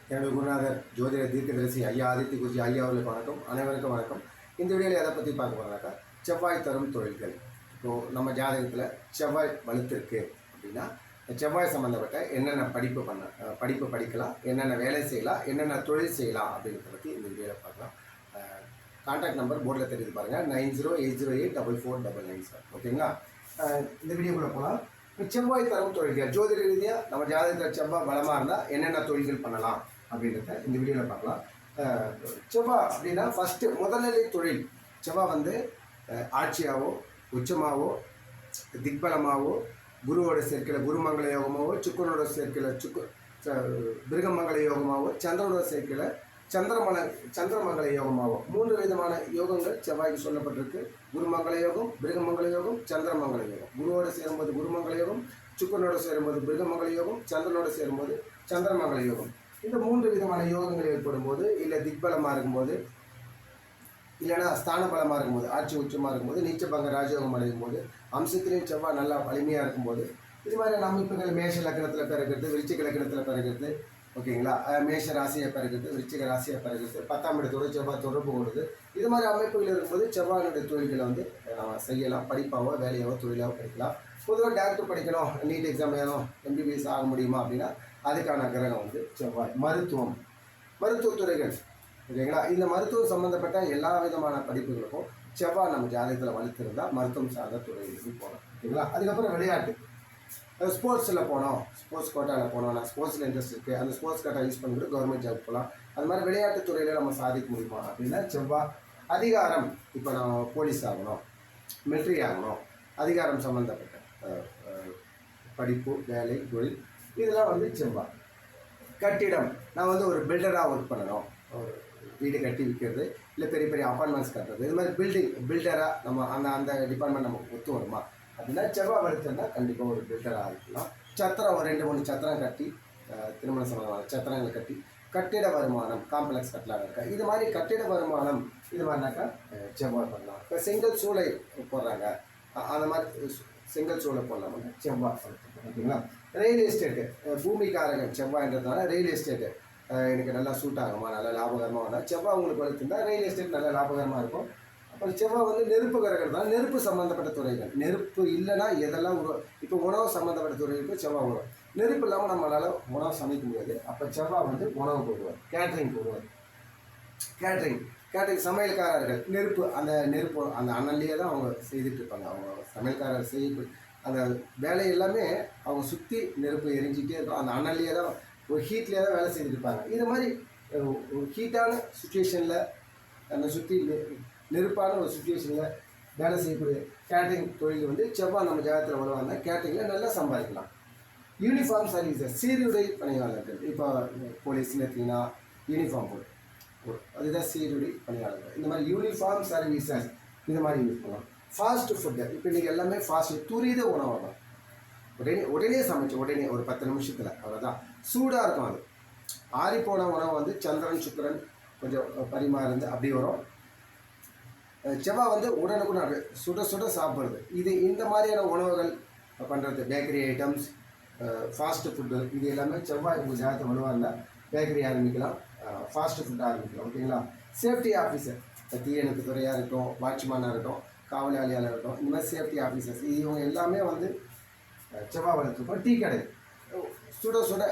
என்னுடைய குருநாதர் ஜோதிட தீர்க்கதரிசி ஐயா ஆதித்ய குருஜி ஐயா அவர்களுக்கு வணக்கம். அனைவருக்கும் வணக்கம். இந்த வீடியோவில் எதை பற்றி பார்க்க போகிறோம்னாக்கா, செவ்வாய் தரும் தொழில்கள். இப்போது நம்ம ஜாதகத்தில் செவ்வாய் வலுத்திருக்கு அப்படின்னா, செவ்வாய் சம்மந்தப்பட்ட என்னென்ன படிப்பு படிக்கலாம், என்னென்ன வேலை செய்யலாம், என்னென்ன தொழில் செய்யலாம் அப்படின்றத பற்றி இந்த வீடியோவில் பார்க்கலாம். கான்டாக்ட் நம்பர் போர்டில் தெரியுது பாருங்கள், 90808449 சார். ஓகேங்களா? இந்த வீடியோக்குள்ளே போகலாம். இப்போ செவ்வாய் தரும் தொழில்கள் ஜோதிட ரீதியாக நம்ம ஜாதகத்தில் செவ்வாய் பலமாக இருந்தால் என்னென்ன தொழில்கள் பண்ணலாம் அப்படின்றத இந்த வீடியோவில் பார்க்கலாம். செவ்வாய் அப்படின்னா ஃபஸ்ட்டு முதல்நிலை தொழில். செவ்வாய் வந்து ஆட்சியாவோ உச்சமாவோ திக்பலமாவோ குருவோட சேர்க்கையில் குருமங்கள யோகமாவோ சுக்கரனோட சேர்க்கையில் பிருகமங்கள யோகமாவோ சந்திரனோட சேர்க்கையில் சந்திரமங்கல யோகமாகும். 3 விதமான யோகங்கள் செவ்வாய்க்கு சொல்லப்பட்டிருக்கு. குருமங்கள யோகம், பிருகமங்கள யோகம், சந்திரமங்கல யோகம். குருவோடு சேரும்போது குருமங்கள யோகம், சுக்கரனோடு சேரும்போது பிருகமங்கள யோகம், சந்திரனோடு சேரும்போது சந்திரமங்கல யோகம். இந்த 3 விதமான யோகங்கள் ஏற்படும் போது, இல்லை திக்பலமாக இருக்கும்போது, இல்லைனா ஸ்தான பலமாக இருக்கும்போது, ஆட்சி உச்சமாக இருக்கும்போது, நீச்சபங்க ராஜயோகம் அடையும் போது, அம்சத்திலையும் செவ்வாய் நல்லா வலிமையாக இருக்கும்போது, இது மாதிரியான அமைப்புகள் மேஷ லக்னத்தில் பிறகுறது, விருச்சிக லக்னத்தில் பிறகுறது, ஓகேங்களா? மேஷ ராசியை பிறகுது, விருச்சிக ராசியை பிறகுது, 10ஆம் இடத்தோடு செவ்வாய் தொடர்பு கொள்வது. இது மாதிரி அமைப்புகள் இருக்கும்போது செவ்வாயினுடைய தொழில்களை வந்து நம்ம செய்யலாம். படிப்பாவோ வேலையாவோ தொழிலாவோ படிக்கலாம். பொதுவாக டாக்டர் படிக்கணும், நீட் எக்ஸாம் ஏதோ MBBS ஆக முடியுமா அப்படின்னா அதுக்கான கிரகம் வந்து செவ்வாய். மருத்துவத்துறைகள், ஓகேங்களா? இந்த மருத்துவம் சம்மந்தப்பட்ட எல்லா விதமான படிப்புகளுக்கும் செவ்வாய் நம்ம ஜாதகத்தில் வலுத்திருந்தால் மருத்துவம் சார்ந்த துறைகளுக்கு போகலாம். ஓகேங்களா? அதுக்கப்புறம் விளையாட்டு, ஸ்போர்ட்ஸில் போனோம், ஸ்போர்ட்ஸ் கோட்டாவில் போனோம், நான் ஸ்போர்ட்ஸில் இன்ட்ரெஸ்ட் இருக்குது, அந்த ஸ்போர்ட்ஸ் கோட்டா யூஸ் பண்ணிட்டு கவர்மெண்ட் ஜாப் போகலாம். அது மாதிரி விளையாட்டுத் துறையில் நம்ம சாதிக்க முடியுமா அப்படின்னா செவ்வாய். அதிகாரம், இப்போ நான் போலீஸ் ஆகணும், மிலிட்ரி ஆகணும், அதிகாரம் சம்மந்தப்பட்ட படிப்பு வேலை தொழில் இதெல்லாம் வந்து செவ்வாய். கட்டிடம், நான் வந்து ஒரு பில்டராக ஒர்க் பண்ணணும், ஒரு வீடு கட்டி விற்கிறது, இல்லை பெரிய பெரிய அப்பார்ட்மெண்ட்ஸ் கட்டுறது, இது மாதிரி பில்டராக நம்ம அந்த டிபார்ட்மெண்ட் நமக்கு ஒத்து வருமா அப்படின்னா செவ்வாய் வலுத்துன்னா கண்டிப்பாக ஒரு பில்டராக இருக்கலாம். சத்திரம், ஒரு 2-3 சத்திரம் கட்டி, திருமண சம்பந்தமான சத்திரங்கள் கட்டி கட்டிட வருமானம், காம்ப்ளெக்ஸ் கட்டலாம் இருக்கா, இது மாதிரி கட்டிட வருமானம் இது மாதிரினாக்கா செவ்வாய் பண்ணலாம். இப்போ செங்கல் சூளை போடுறாங்க, அந்த மாதிரி செங்கல் சூளை போடலாமா செவ்வாய். ஓகேங்களா? ரியல் எஸ்டேட்டு, பூமிக்காரங்க செவ்வாய்ன்றதுனால ரியல் எஸ்டேட்டு எனக்கு நல்லா சூட் ஆகுமா, நல்லா லாபகரமாக வந்தால் செவ்வாய் உங்களுக்கு வலுத்துருந்தா ரியல் எஸ்டேட் நல்லா லாபகரமாக இருக்கும். அப்புறம் செவ்வாய் வந்து நெருப்பு கிரகம் தான். நெருப்பு சம்மந்தப்பட்ட துறைகள், நெருப்பு இல்லைன்னா எதெல்லாம் இப்போ உணவு சம்மந்தப்பட்ட துறைகளுக்கு செவ்வாய் வரும். நெருப்பு இல்லாமல் நம்மளால் உணவு சமைக்க முடியாது. அப்போ செவ்வாய் வந்து உணவு போடுவார், கேட்ரிங் போடுவார். கேட்ரிங் சமையல்காரர்கள், நெருப்பு அந்த அனல்லையே தான் அவங்க செய்துட்டு இருப்பாங்க. அவங்க சமையல்காரர் செய்ய அந்த வேலை எல்லாமே அவங்க சுற்றி நெருப்பு எரிஞ்சிக்கிட்டே இருக்கும். அந்த அனல்லையே தான், ஒரு ஹீட்லேயே தான் வேலை செய்துட்டு இருப்பாங்க. இது மாதிரி ஒரு ஹீட்டான சுச்சுவேஷனில் அந்த சுற்றி நெருப்பான ஒரு சுச்சுவேஷனில் வேலை செய்யக்கூடிய கேட்ரிங் தொழில் வந்து செவ்வாய் நம்ம ஜாதகத்தில் வருவாங்க. கேட்ரிங்கில் நல்லா சம்பாதிக்கலாம். யூனிஃபார்ம் சர்வீசஸ், சீருடை பணியாளர்கள், இப்போ போலீஸ்னு எடுத்திங்கன்னா யூனிஃபார்ம் போடு, அதுதான் சீருடை பணியாளர்கள். இந்த மாதிரி யூனிஃபார்ம் சர்வீசஸ் இந்த மாதிரி யூஸ் பண்ணலாம். ஃபாஸ்ட் ஃபுட்டு, இப்போ இன்றைக்கி எல்லாமே ஃபாஸ்ட் துரித உணவு தான். உடனே சமைச்சு உடனே ஒரு 10 நிமிஷத்தில், அவ்வளோதான். சூடாக இருக்கும். அது ஆறிப்போன உணவு வந்து சந்திரன் சுக்கிரன் கொஞ்சம் பரிமாறுந்து அப்படி வரும். செவ்வாய் வந்து உடனுக்குடன் சுட சுட சாப்பிட்றது, இந்த மாதிரியான உணவுகள் பண்ணுறது, பேக்கரி ஐட்டம்ஸ், ஃபாஸ்ட்டு ஃபுட்டு, இது எல்லாமே செவ்வாய் உங்கள் ஜாதகத்தை வலுவாக பேக்கரி ஆரம்பிக்கலாம், ஃபாஸ்ட்டு ஃபுட் ஆரம்பிக்கலாம். ஓகேங்களா? சேஃப்டி ஆஃபீஸர், தீயணைப்பு துறையாக இருக்கட்டும், வாட்ச்மேனாக இருக்கட்டும், காவலாளியாக இருக்கட்டும், இந்த மாதிரி சேஃப்டி ஆஃபீஸர்ஸ் இவங்க எல்லாமே வந்து செவ்வாய் வளர்த்துருக்கோம். டீ கடை, சுட சுட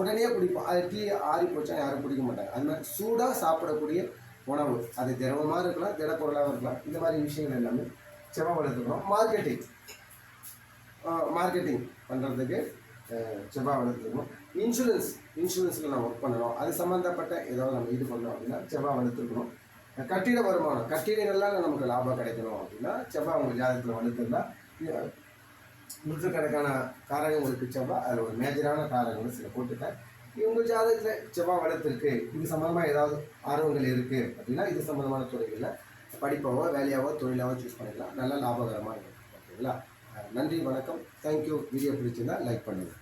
உடனே குடிப்போம். அது டீ ஆறி போச்சா யாரும் குடிக்க மாட்டாங்க. அது மாதிரி சூடாக சாப்பிடக்கூடிய உணவு, அது திரவமாக இருக்கலாம், திடப்பொருளாக இருக்கலாம். இந்த மாதிரி விஷயங்கள் எல்லாமே செவ்வாய் வளர்த்துக்கிறோம். மார்க்கெட்டிங் பண்ணுறதுக்கு செவ்வாய் வளர்த்துக்கணும். இன்சூரன்ஸில் நம்ம ஒர்க் பண்ணணும், அது சம்மந்தப்பட்ட ஏதாவது நம்ம இது பண்ணோம் அப்படின்னா செவ்வாய் வளர்த்துக்கணும். கட்டிட வருமானம், கட்டிடங்கள்லாம் நமக்கு லாபம் கிடைக்கணும் அப்படின்னா செவ்வாய் உங்கள் ஜாதகத்தில் வளர்த்துருந்தால் நூற்றுக்கணக்கான காரகங்களுக்கு செவ்வாய் அதில் ஒரு மேஜரான காரகங்கள் சில போட்டுட்டேன். உங்கள் ஜாதகத்தில் செவ்வாய் வளர்த்துருக்கு, இது சம்மந்தமாக ஏதாவது ஆர்வங்கள் இருக்குது அப்படின்னா இது சம்மந்தமான துறைகளில் படிப்பாவோ வேலையாவோ தொழிலாவோ சூஸ் பண்ணிக்கலாம். நல்லா லாபகரமாக இருக்கும். ஓகேங்களா? நன்றி, வணக்கம், தேங்க்யூ. வீடியோ பிடிச்சிருந்தால் லைக் பண்ணுங்கள்.